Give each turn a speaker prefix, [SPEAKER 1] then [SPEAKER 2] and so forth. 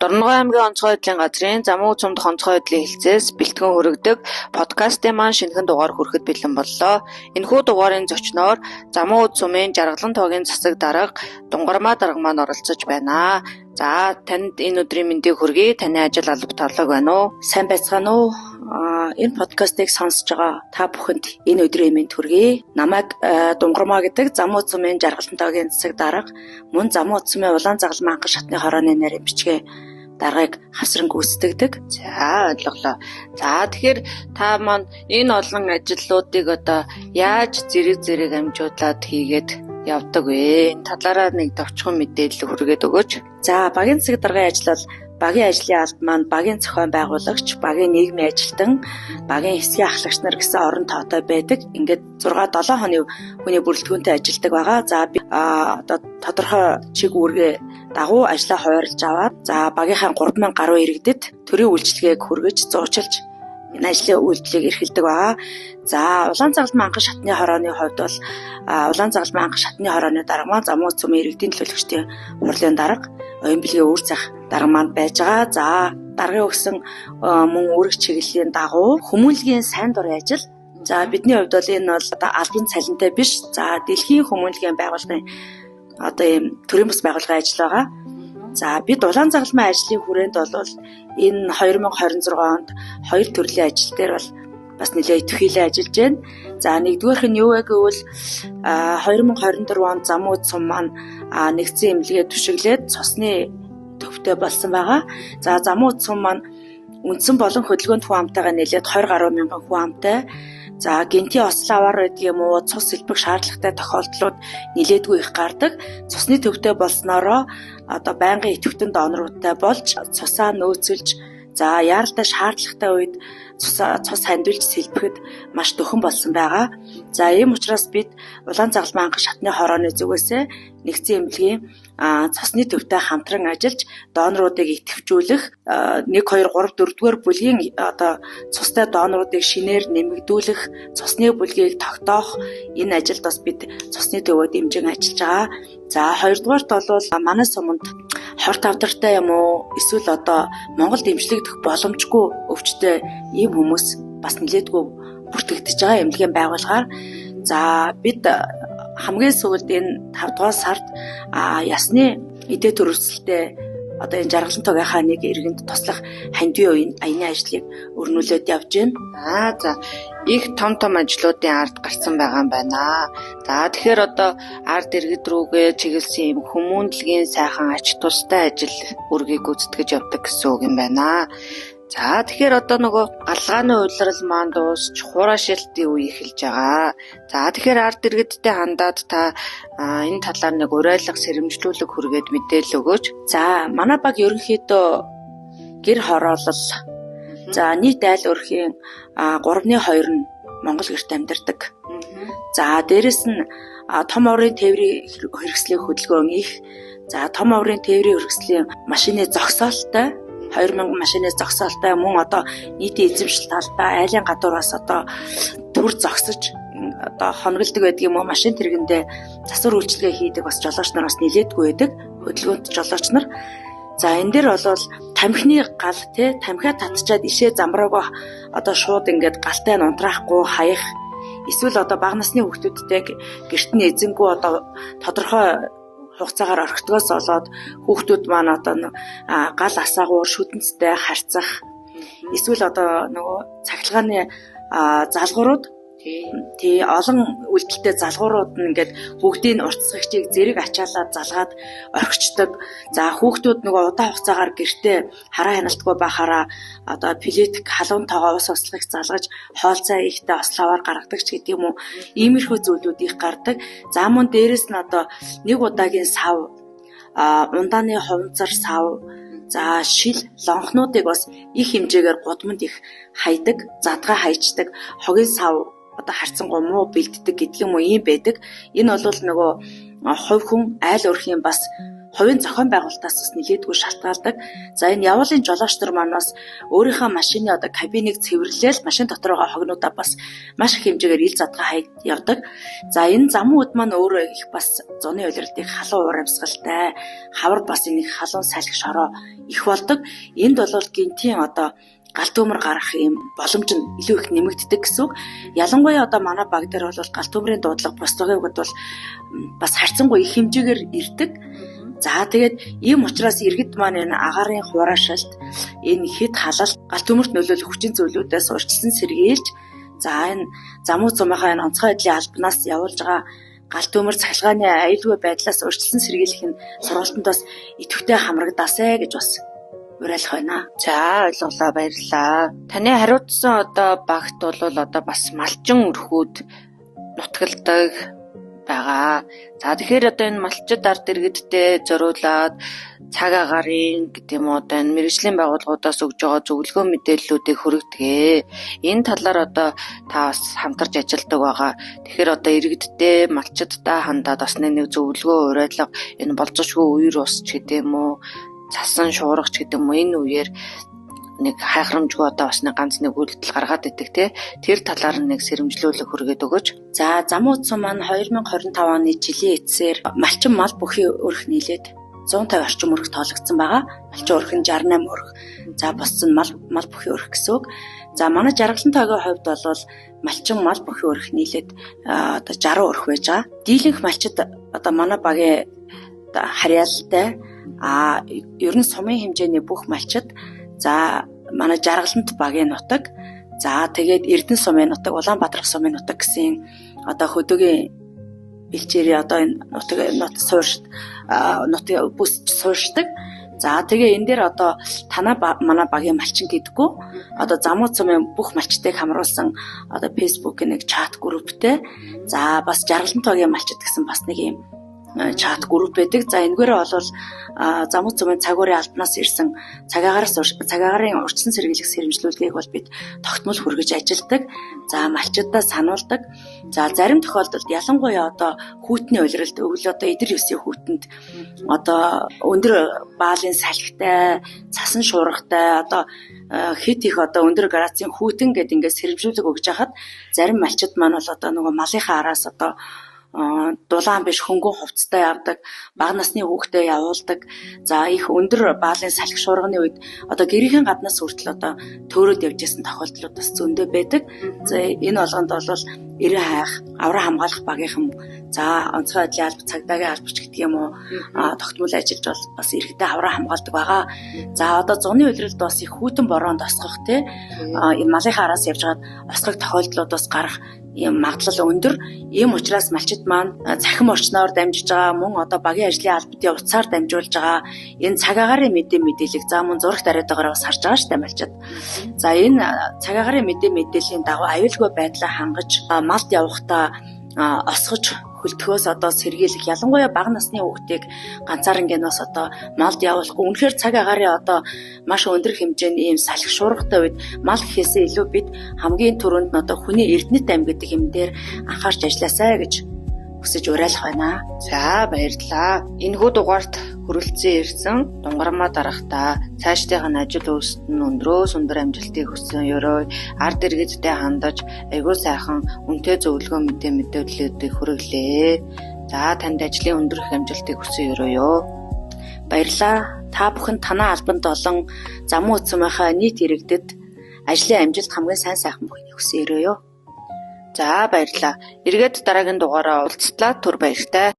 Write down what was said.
[SPEAKER 1] Дорногой аймгийн онцгой байдлын газрын замун цумдх онцгой байдлын хэлцээс бэлтгэн хүргэдэг подкастын маань шинэхэн дугаар хүрэхэд бэлэн боллоо. Энэхүү дугаарын зочноор замун цумын жаргалан тоогийн засаг дарга Дунгармаа дарга маань оролцож байна. За танд энэ өдрийн мэндийг хүргэе. Таны ажил алба тавлаг байна уу?
[SPEAKER 2] Сайн байцгаана уу? Энэ подкастыг сонсож байгаа та бүхэнд энэ өдрийн мэнд хүргэе. Намайг Дунгармаа гэдэг замун цумын жаргалан тоогийн засаг дарга, мөн замун цумын улаан загалмай анхан шатны хорооны нарийн бичгээ даргаыг хавсран гүйцэтгэдэг.
[SPEAKER 1] За ойлголоо. За тэгэхээр та маань энэ олон ажлуудыг одоо яаж зэрэг амжуулаад хийгээд явдаг вэ? Энэ талаараа нэг товчхон мэдээлэл хүргээд өгөөч.
[SPEAKER 2] За багийн засаг даргын ажил бол багийн ажлын алба маань багийн зохион байгуулагч, багийн нийгмийн ажилтан, багийн хэсгийн ахлагч нар гэсэн орон тоотой байдаг. Ингээд 6-7 хоны хүний бүрэлдэхүүнтэй ажилладаг байгаа. За би одоо тодорхой чиг үүргээ дагуу ажлаа хуваарлаж аваад за багийнхаа 3000 гаруй иргэдэд төрийн үйлчилгээг хүргэж зуучилж энэ ажлын үйлдэлийг эрхэлдэг байгаа. За улаан загалмай анхан шатны хорооны хувьд бол улаан загалмай анхан шатны хорооны дарга маань замун цумын иргэдийн төлөөлөгчдийн хурлын дарга, оюун билгийн үүр зах дарга маань байж байгаа. За даргын өгсөн мөн үүрэг чиглэлийн дагуу хүмүүнлэгийн сайн дурын ажил. За бидний хувьд бол энэ бол одоо албан цалинтай биш. За дэлхийн хүмүүнлэгийн байгууллагын одоо ийм төрийн бас байгууллагын ажил байгаа. За бид улаан загалмай ажлын хүрээнд бол энэ 2026 онд хоёр төрлийн ажил дээр бол бас нэлээд идэвхжүүлэн ажиллаж байна. За нэгдүгээрх нь юу вэ гэвэл 2024 онд замун цум маань нэгдсэн эмнэлгээ түшиглээд цусны төвтэй болсон байгаа. За замун цум маань үндсэн болон хөдөлгөөнд хүн амтайгаа нэлээд 20 гаруй мянган хүн амтай. За гинтийн ослон аваар байдаг юм уу, цус сэлбэх шаардлагатай тохиолдлууд нилээдгүй их гардаг. Цусны төвтэй болсноороо одоо байнгын идэвхтэн доноруудтай болж цусаа нөөцөлж за яаралтай шаардлагатай үед цус хандвилж сэлбэхэд маш дөхөн болсон байгаа. За ийм учраас бид улаан загалмай анхан шатны хорооны зүгээсээ нэгдсэн эмнэлгийн цусны төвтэй хамтран ажиллаж доноруудыг идэвхжүүлэх 1 2 3 4-р бүлгийн одоо цустай доноруудыг шинээр нэмэгдүүлэх, цусны бүлгийг тогтоох энэ ажилд бас бид цусны төвөө дэмжин ажиллаж байгаа. За хоёрдугаарт бол манай суманд хорт авдартай юм уу эсвэл одоо Монгол дэмжлэгдэх боломжгүй өвчтөй ийм хүмүүс бас нэлээдгүй бүртгэгдэж байгаа эмнэлгийн байгууллагаар. За бид хамгийн сүүлд энэ 5 дугаар сард ясны эдээ төрөлцөлтэй одоо энэ жаргалан тоогийнхаа нэг иргэнд туслах хандивын аяны ажлыг өрнүүлээд явж байна.
[SPEAKER 1] За их том ажлуудын ард гарсан байгаа юм байна. За тэгэхээр одоо ард иргэд рүүгээ чиглэсэн юм хүмүүнлэгийн сайхан ач тустай ажил үргийг гүйцэтгэж явдаг гэсэн үг юм байна. За тэгэхээр одоо нөгөө алгааны улирал маань дуусч хураашилтын үе эхэлж байгаа. За тэгэхээр ард иргэдтэй хандаад та энэ талаар нэг урайлах сэрэмжлүүлэг хүргээд мэдээлэл өгөөч.
[SPEAKER 2] За манай баг ерөнхийдөө гэр хороолол. За нийт айл өрхийн 3/2 нь Монгол гэрт амьдардаг. За дээрэс нь том оврын тээврийн хэрэгслийн хөдөлгөөн их. За том оврын тээврийн хэрэгслийн машины зогсоолтой 2000 машины зогсоолтой мөн одоо нийтийн эзэмшил талбай айлын гадуураас одоо төр зогсож одоо хоногддог байдаг юм уу машин тэргэндээ засвар үйлчилгээ хийдэг бас жолооч нар бас нилээдгүй байдаг хөдөлгөөнт жолооч нар. За энэ дээр бол тамхины гал тамхиа татчаад ишээ замраагаа одоо шууд ингээд галтай нь унтраахгүй хаях эсвэл одоо бага насны хүүхдүүдтэй гэрт нь эзэнгүй одоо тодорхой хугацаагаар орхитгоос болоод хүүхдүүд маань одоо гал асаагуур шүтэнцтэй харьцах эсвэл одоо нөгөө цахилгааны залгуурууд тий олон үйлдэлтэй залгуурууд нь ингээд бүгдийн уртсгагчийг зэрэг ачаалаад залгаад орхичдаг. За хүүхдүүд нөгөө удаан хугацаагаар гэртээ хараа хяналтгүй байхаараа одоо плетик халуун тоогоо ус ослогыг залгаж хоолцоо ихтэй ословоор гаргадаг ч гэдэг юм уу. Иймэрхүү зүйлүүд их гардаг. За мөн дээрэс нь одоо нэг удаагийн сав, ундааны хуванцар сав, за шил лонхнуудыг бас их хэмжээгээр гудамд их хайдаг, задгаа хайчдаг, хогийн сав одоо харьцан гомуу бэлддэг гэдэг юм уу ийм байдаг. Энэ бол нөгөө хувь хүн айл өрхийн бас хувийн зохион байгуулалтаас бас нэлээдгүй шалтгаалдаг. За энэ явуулын жолооч нар маань бас өөрийнхөө машины одоо кабиныг цэвэрлээл машин дотор байгаа хогнуудаа бас маш их хэмжээгээр ил задгаа хайд явдаг. За энэ замууд маань өөрөө их бас зуны улиралдыг халуун урамсгалтай, хавар бас энийг халуун салхи шороо их болдог. Энд бол гинтийн одоо галт төмөр гарах юм боломж нь илүү их нэмэгддэг гэсэн үг. Ялангуяа одоо манай баг дээр бол галт төмрийн дуудлага бусдын хувьд бол бас харьцангуй их хэмжээгээр ирдэг. За тэгээд ийм учраас иргэд маань энэ агаарын хураашилт, энэ хэд халалт, галт төмөрт нөлөөлөх хүчин зүйлүүдээс урьдчилан сэргийлж, за энэ замуу цумынхаа энэ онцгой байдлын албанаас явуулж байгаа галт төмөр цахилгааны аюулгүй байдлаас урьдчилан сэргийлэх нь сургалтанд бас идэвхтэй хамрагдаасай гэж бас уриалах байна.
[SPEAKER 1] За ойлголоо, баярлалаа. Таны хариуцсан одоо багт бол одоо бас малчин өрхүүд нутгалдаг байгаа. За тэгэхээр одоо энэ малчид ард иргэдтэй зориулаад цаг агарын гэдэг юм уу одоо энэ мэргэжлийн байгууллагуудаас өгж байгаа зөвлөгөө мэдээллүүдийг хүргэдэг. Энэ талаар одоо та бас хамтарч ажилладаг байгаа. Тэгэхээр одоо иргэдтэй малчидтай хандаад бас нэг зөвлөгөө уриалга энэ болцошгүй үер ус ч гэдэг юм уу, цасан шуургач гэдэг юм уу, энэ үеэр нэг хайхрамжгүй одоо бас нэг ганц нэг үйлдэл гаргаад идэг те. Тэр талаар нэг сэрэмжлүүлэг хүргээд өгөөч.
[SPEAKER 2] За замуу цум маань 2025 оны жилийн эцсээр малчин мал бүхий өрх нийлээд 150 орчим өрх тоологдсон байгаа. Малчин өрх нь 68 өрх. За бусд нь мал бүхий өрх гэсэн үг. За манай жаргалан тойгийн хувьд бол малчин мал бүхий өрх нийлээд одоо 60 өрх байж байгаа. Дийлэнх малчид одоо манай багийн харьяалалтай ер нь сумын хэмжээний бүх малчид за манай жаргалант багийн нутаг, за тэгээд Эрдэнэ сумын нутаг, Улаанбаатар сумын нутаг гэсэн одоо хөдөөгийн бэлчээрээ одоо энэ нутаг суурьшд нутаг бүсч суурьшдаг. За тэгээ энэ дээр одоо танаа манай багийн малчин гэдэггүй одоо замуу цумын бүх малчтайг хамруулсан одоо фэйсбүүкийн нэг чат групптэй. За бас жаргалан тоогийн малчид гэсэн бас нэг юм чат групп байдаг. За энэгээр бол замуу цумын цагуурын албанаас ирсэн цагаагаар урьдчилан сэргийлэх сэрэмжлүүлгийг бол бид тогтмол хүргэж ажилладаг. За малчидаа сануулдаг. За зарим тохиолдолд ялангуяа одоо хүүтний улиралд өвөл одоо эдэр ёсны хүүтэнд одоо өндөр баалын салхитай, цасан шуургатай одоо хит их одоо өндөр градусын хүүтэн гэдэг ингээд сэрэмжлүүлэг өгж хахад зарим малчид маань бол одоо нөгөө малынхаа араас одоо дулаан биш хөнгөн хувцастай явдаг, бага насны хүүхдээ явуулдаг. За их өндөр баалын салхи шуурганы үед одоо гэрийн гаднаас хүртэл одоо төөрөөд явж исэн тохиолдлууд бас зөндөө байдаг. За энэ болгонд бол эрен хайх, авраа хамгаалах багийнхан за онцгой байдлын алба, цагдаагийн албач гэдэг юм уу тогтмол ажиллаж бол бас иргэдэд авраа хамгаалдаг байгаа. За одоо зуны улиралд бас их хүүтэн бороонд осгох те энэ малынхаа араас явж байгаад осгох тохиолдлууд бас гарах ийм магадлал өндөр. Ийм учраас малчид маань цахим орчноор дамжиж байгаа, мөн одоо багийн ажлын албадын утсаар дамжуулж байгаа энэ цаг агаарын мэдээллийг за мөн зурагт ариутаагаар бас харж байгаа шүү дээ малчид. За энэ цаг агаарын мэдээллийн дагуу аюулгүй байдлаа хангаж малд явахдаа осгож хөлтгөөс одоо сэргийлэх ялангуяа бага насны хүүхдийг ганцаарнгийнээс одоо малд явуулахгүй. Үнэхээр цаг агаарын одоо маш өндөр хэмжээний ийм салхи шуургатай үед мал гэхээсээ илүү бид хамгийн түрүүнд нь одоо хүний эрдэнэт ам гэдэг юм дээр анхаарч ажилласаа гэж хүсэж уриалах байна.
[SPEAKER 1] За баярлалаа. Энэхүү дугаарт хүрэлцэн ирсэн Дунгарамаа дарахтаа цаашдынх нь ажил үйлсэд нь өндрөөс өндөр амжилтыг хүсэн ёроо ард иргэдтэй хандаж айгуу сайхан үнэтэй зөвлөгөө мэдээллүүдийг хүргэлээ. За танд ажлын өндөр их амжилтыг хүсэн ёроо.
[SPEAKER 2] Баярлалаа. Та бүхэн танаа албанд олон замуу цумынхаа нийт иргэдэд ажлын амжилт хамгийн сайн сайхан бүхнийг хүсэн ёроо.
[SPEAKER 1] За баярлалаа. Эргээд дараагийн дугаараа уулзтлаа. Түр баяртай.